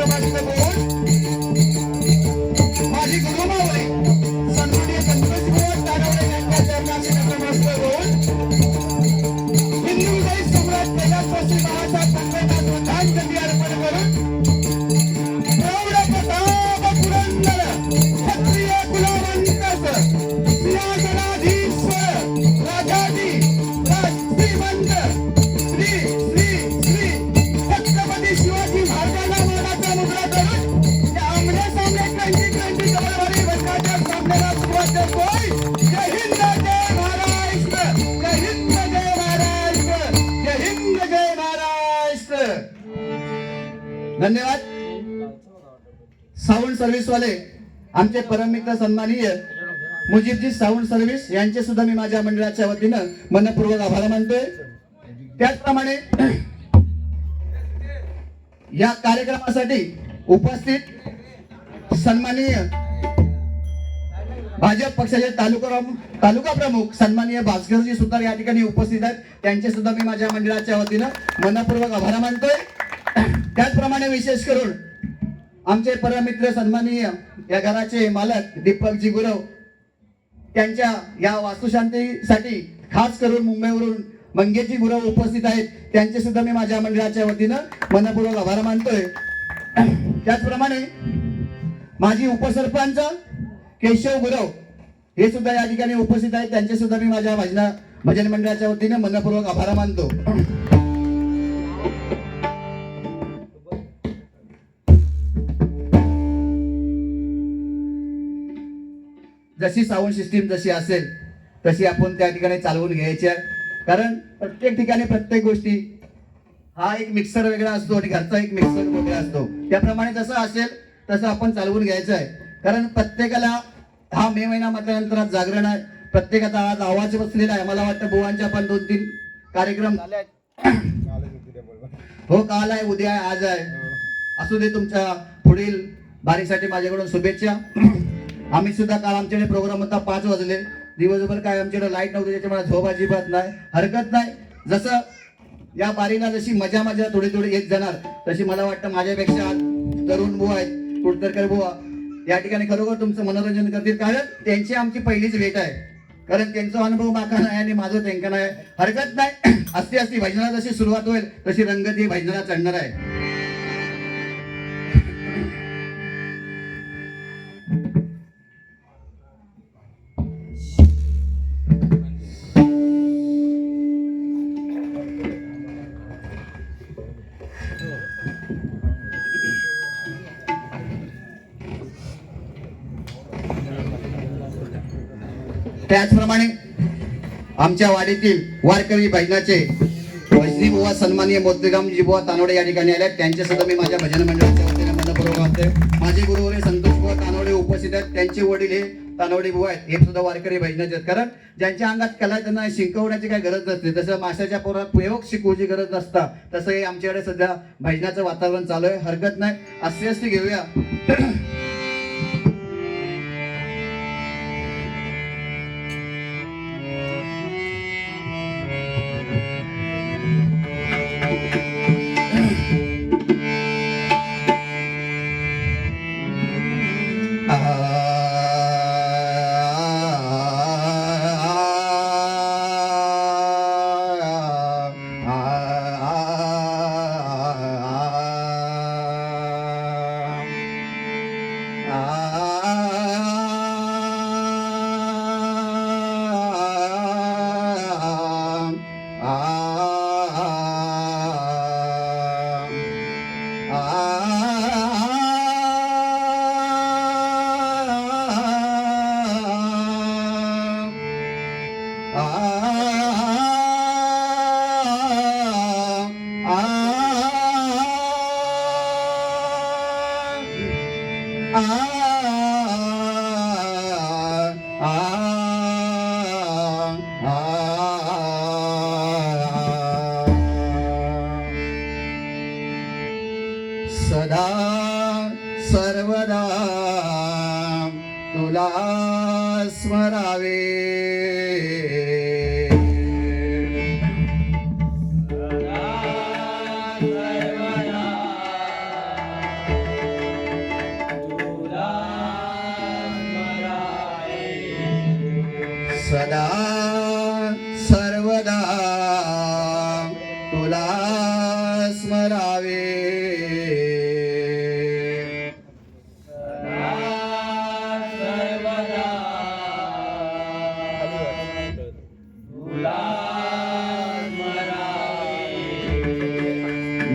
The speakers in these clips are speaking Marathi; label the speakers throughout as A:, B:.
A: नतमस्तक होऊन माझी गुरुमावळी सन्माननीय गणपतीबुवा तानवडे यांच्या चरणाशी नतमस्तक होऊन हिंदुदय सम्राट तेजस्वी बाळासाहेब ठाकरेंना श्रद्धांजली अर्पण करून प्रौढ प्रताप पुरंदर क्षत्रिय कुलवंत सिंहासनाधीश्वर राजाजी श्रीमंत श्री श्री श्री छत्रपती शिवाजी महाराजांना मानाचा मुद्रा करून या आमने सामने क्रांती चळवळी वर्गाच्या सामन्याला सुरुवात करतोय. जय हिंद जय महाराष्ट्र, जय हिंद जय महाराष्ट्र, जय हिंद जय महाराष्ट्र. धन्यवाद. साऊंड सर्व्हिस वाले आमचे परममित्र सन्माननीय मुजीबजी साऊंड सर्व्हिस यांचे सुद्धा मी माझ्या मंडळाच्या वतीनं मनपूर्वक आभार मानतोय. त्याचप्रमाणे या कार्यक्रमासाठी उपस्थित सन्माननीय भाजप पक्षाचे तालुका प्रमुख सन्माननीय भास्करजी सुतार या ठिकाणी उपस्थित आहेत. त्यांचे सुद्धा मी माझ्या मंडळाच्या वतीनं मनपूर्वक आभार मानतोय. त्याचप्रमाणे विशेष करून आमचे परममित्र सन्माननीय या घराचे मालक दीपकजी गुरव त्यांच्या या वास्तुशांतीसाठी खास करून मुंबईवरून मंगेशजी गुरव उपस्थित आहेत. त्यांचे सुद्धा मी माझ्या मंडळाच्या वतीनं मनपूर्वक आभार मानतोय. त्याचप्रमाणे माजी उपसरपंच केशव गुरव हे सुद्धा या ठिकाणी उपस्थित आहेत. त्यांचे सुद्धा मी माझ्या भजन मंडळाच्या वतीनं मनपूर्वक आभार मानतो. जशी साऊंड सिस्टीम जशी असेल तशी आपण त्या ठिकाणी चालवून घ्यायची आहे. कारण प्रत्येक ठिकाणी प्रत्येक गोष्टी हा एक मिक्सर वेगळा असतो आणि घरचा एक मिक्सर वेगळा असतो. त्याप्रमाणे जसं असेल तसं आपण चालवून घ्यायचं आहे. कारण प्रत्येकाला हा मे महिना म्हटल्यानंतर जागरण आहे. प्रत्येकाचा आज आवाज बसलेला आहे. मला वाटतं बुवांच्या पण 2-3 कार्यक्रम झाले आहेत. हो, काल आहे, उद्या आहे, आज आहे. असू दे, तुमच्या पुढील बारीसाठी माझ्याकडून शुभेच्छा. आम्ही सुद्धा काल आमच्याकडे प्रोग्राम होता 5 वाजले. दिवसभर काय आमच्याकडे लाईट नव्हती, त्याच्यामुळे झोप अजिबात नाही. हरकत नाही. जसं या बारीला जशी मजा थोडी थोडी येत जाणार तशी मला वाटतं माझ्यापेक्षा तरुण बुवा आहेत, कुडतरकर बुवा या ठिकाणी खरोखर तुमचं मनोरंजन करतील. कारण त्यांची आमची पहिलीच भेट आहे. कारण त्यांचा अनुभव माका नाही आणि माझं त्यांना नाही. हरकत नाही. असती भजनाला जशी सुरुवात होईल तशी रंगत ही भजनाला चढणार आहे. त्याचप्रमाणे आमच्या वाडीतील वारकरी भजनाचे वैष्णी बुवा सन्माननीय मोतीरामजी बुवा तानवडे या ठिकाणी आले. त्यांचे सुद्धा मी माझ्या भजन मंडळाच्या वतीने मनपूर्वक मानते. माझे गुरुवरे संतोष बुवा तानवडे उपस्थित आहेत. त्यांचे वडील हे तानवडे बुवा आहेत. हे सुद्धा वारकरी भजनाचे आहेत. कारण ज्यांच्या अंगात कला त्यांना शिकवण्याची काही गरज नसते. तसं माशाच्या पोरात प्रयोग शिकवण्याची गरज नसता तसं हे आमच्याकडे सध्या भजनाचं वातावरण चालू आहे. हरकत नाही. अस्ती घेऊया. सदा सर्वदा तुला स्मरावे सदा सर्वदा तुला स्मरावे.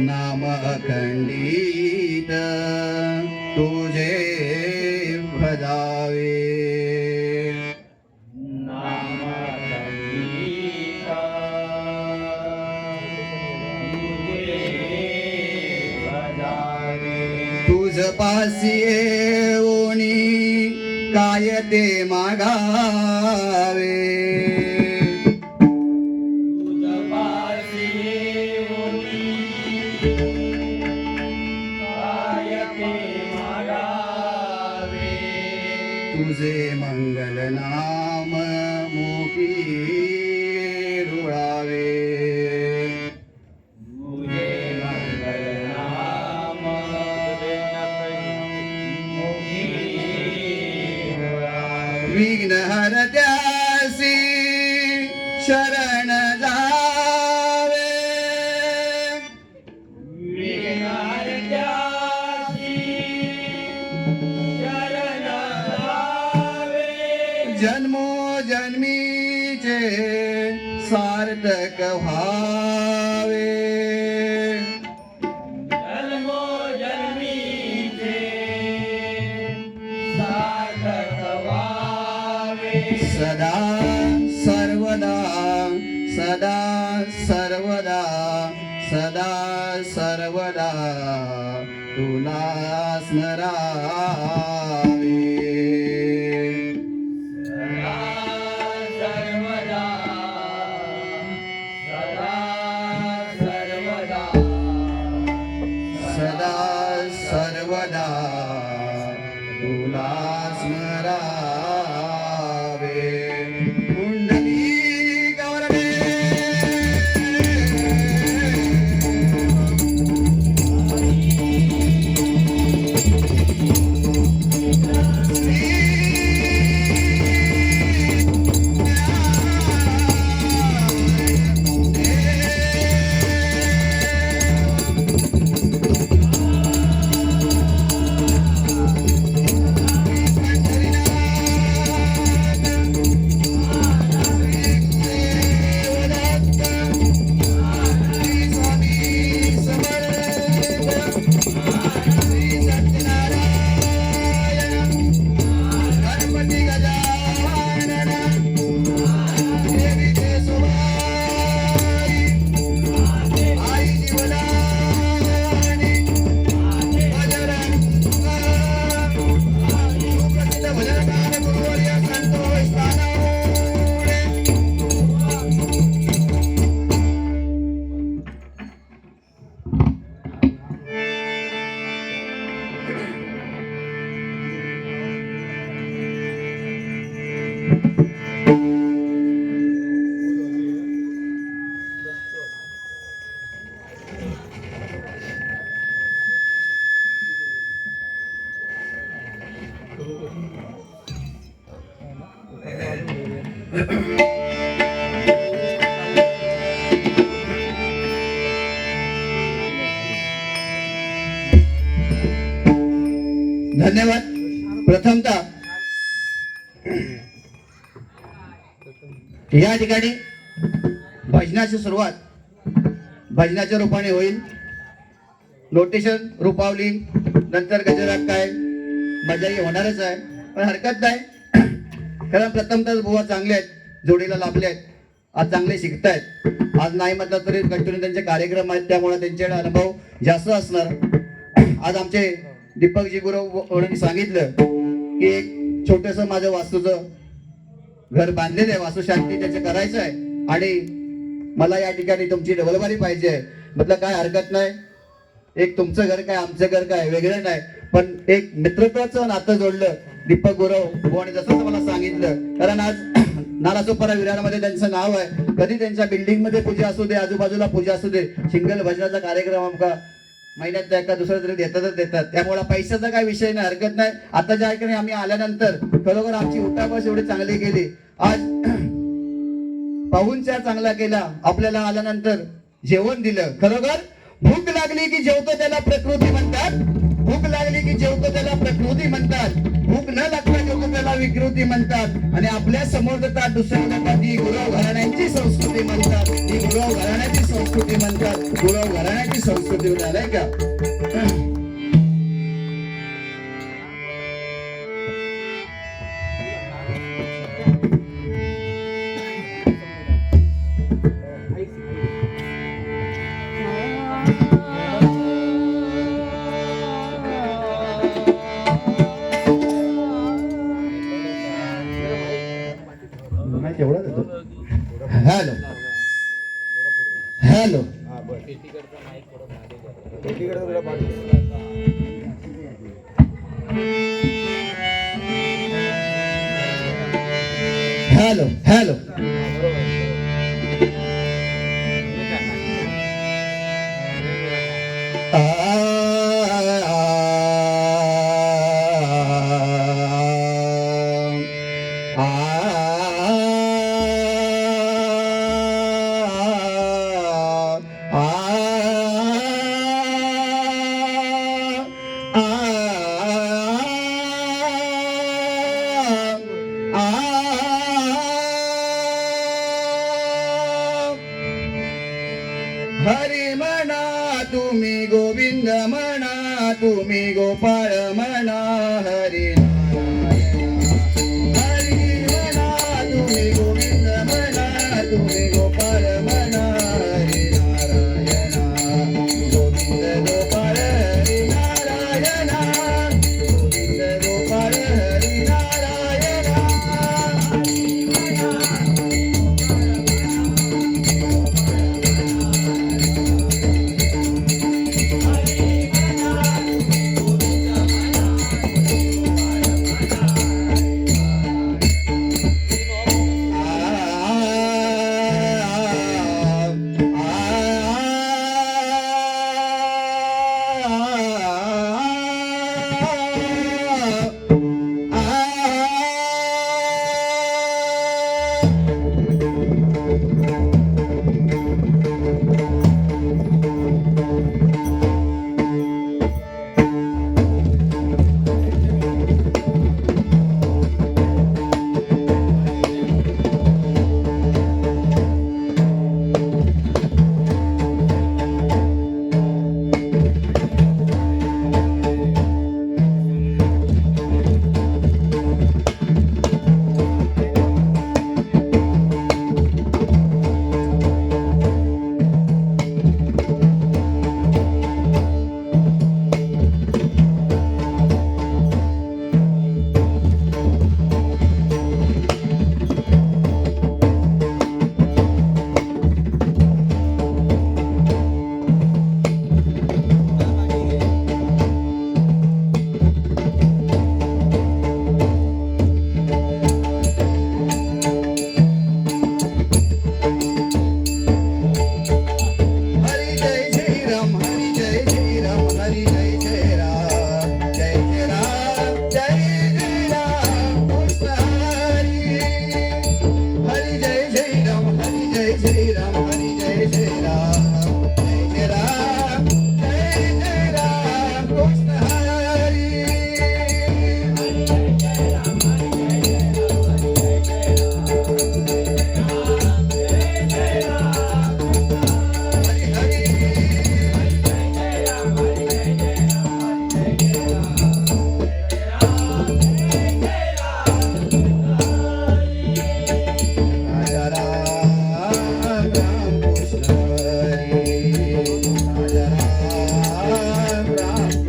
A: नाम अखंडित तुझे भजावे. तुझ पासी येऊनी काय ते मागावे. तुझे मंगल नाम मुखी रुळावे. विघ्न हरत्यासी शरण जावे. विघ्न हरत्यासी शरण जावे. जन्मो जन्मीचे सार्थक व्हावे. सदा सर्वदा सदा सर्वदा सदा सर्वदा तुला स्मरावे. सदा सर्वदा सदा सर्वदा सदा सर्वदा तुला स्मरावे. धन्यवाद. प्रथमतः या ठिकाणी भजनाची सुरुवात भजनाच्या रूपाने होईल. नोटेशन रूपावली नंतर गजरात काय मजाही होणारच आहे, पण हरकत नाही. कारण प्रथमतः बुवा चांगले आहेत, जोडीला लाभले आहेत, आज चांगले शिकतायत. आज नाही म्हटलं तरी कंटिन्यू त्यांचे कार्यक्रम आहेत, त्यामुळे त्यांच्याकडे अनुभव जास्त असणार. आज आमचे दीपकजी गुरु सांगितलं की एक छोटस माझं वास्तूचं घर बांधलेलं आहे, वास्तुशांती त्याचं करायचं आहे आणि मला या ठिकाणी तुमची डबलबारी पाहिजे. म्हटलं काय हरकत नाही, एक तुमचं घर काय आमचं घर काय वेगळं नाही, पण एक मित्रत्वाचं नातं जोडलं दीपक गुरव आणि जसं मला सांगितलं. कारण आज नालासोपारा विरारमध्ये त्यांचं नाव आहे. कधी त्यांच्या बिल्डिंग मध्ये पूजा असू दे, आजूबाजूला पूजा असू दे, सिंगल भजनाचा कार्यक्रम आमका महिन्यात एका दुसऱ्या तरी देतातच देतात. त्यामुळे पैशाचा काय विषय नाही, हरकत नाही. आता ज्या ठिकाणी आम्ही आल्यानंतर खरोखर आमची उठाबस एवढी चांगली गेली. आज पाहुणचार चांगला केला, आपल्याला आल्यानंतर जेवण दिलं. खरोखर भूक लागली की जेवतो त्याला प्रकृती म्हणतात. भूक लागली की जेवतो त्याला प्रकृती म्हणतात. भूक न लागता जेवतो त्याला विकृती म्हणतात. आणि आपल्या समोर जातात दुसऱ्या जातात ही गुरव घराण्यांची संस्कृती म्हणतात. ही गुरव घराण्याची संस्कृती म्हणतात. गुरव घराण्याची संस्कृती झालाय का? Hello hello hello hello Hari म्हणा तुम्ही गोविंद म्हणा तुम्ही गोपाळ म्हणा हरी हरी म्हणा तुम्ही गोविंद म्हणा तुम्ही गोपाळ म्हणा हरी नारायणा गोविंद गोपाळ हरी नारायणा गोविंद गोपाळ हरी नारायणा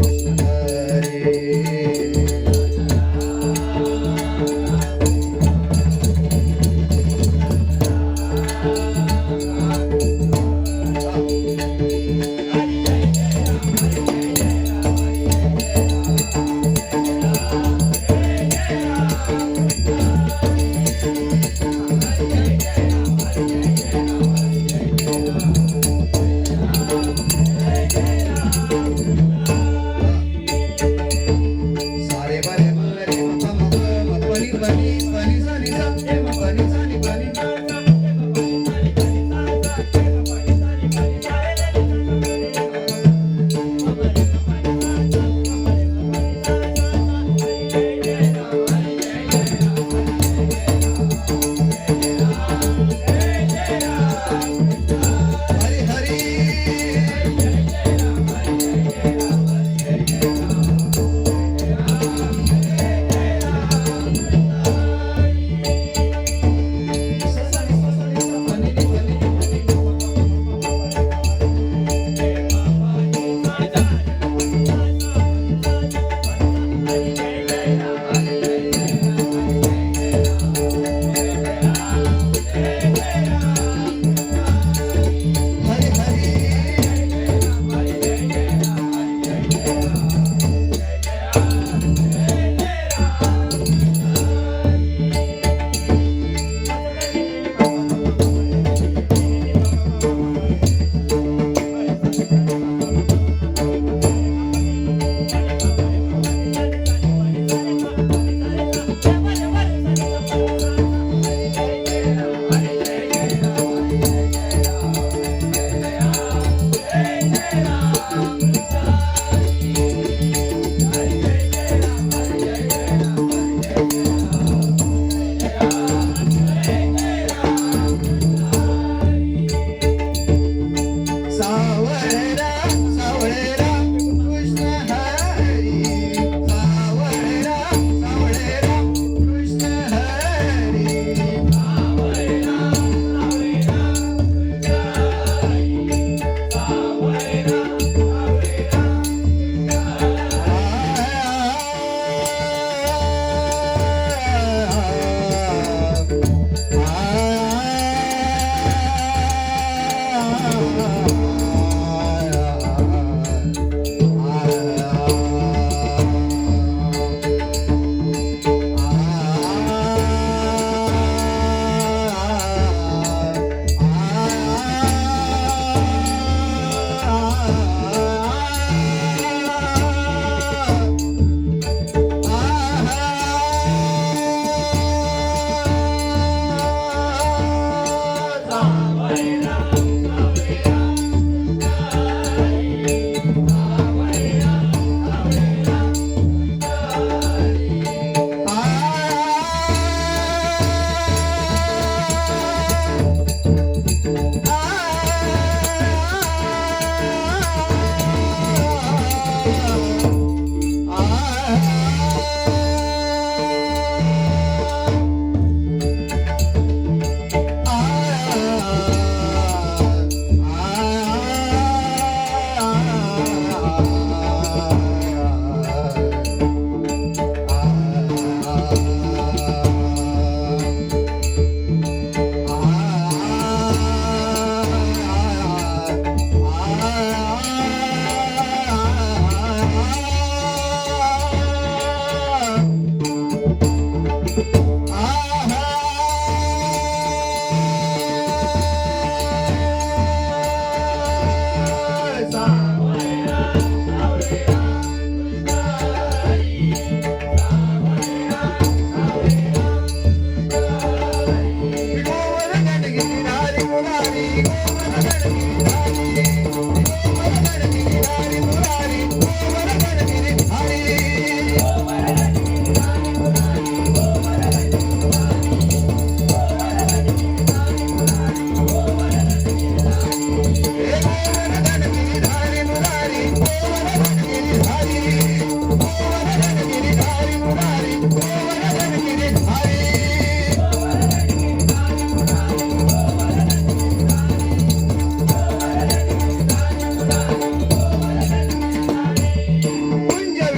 A: Krishna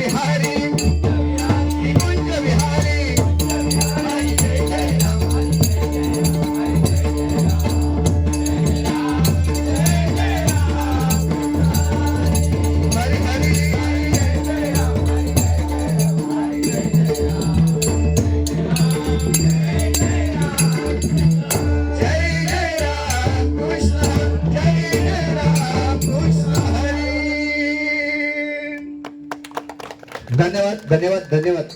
A: विहारी निकुंज विहारी हरी हरी जय जय राम कृष्ण जय जय राम कृष्ण हरी. धन्यवाद धन्यवाद धन्यवाद.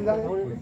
B: जाऊन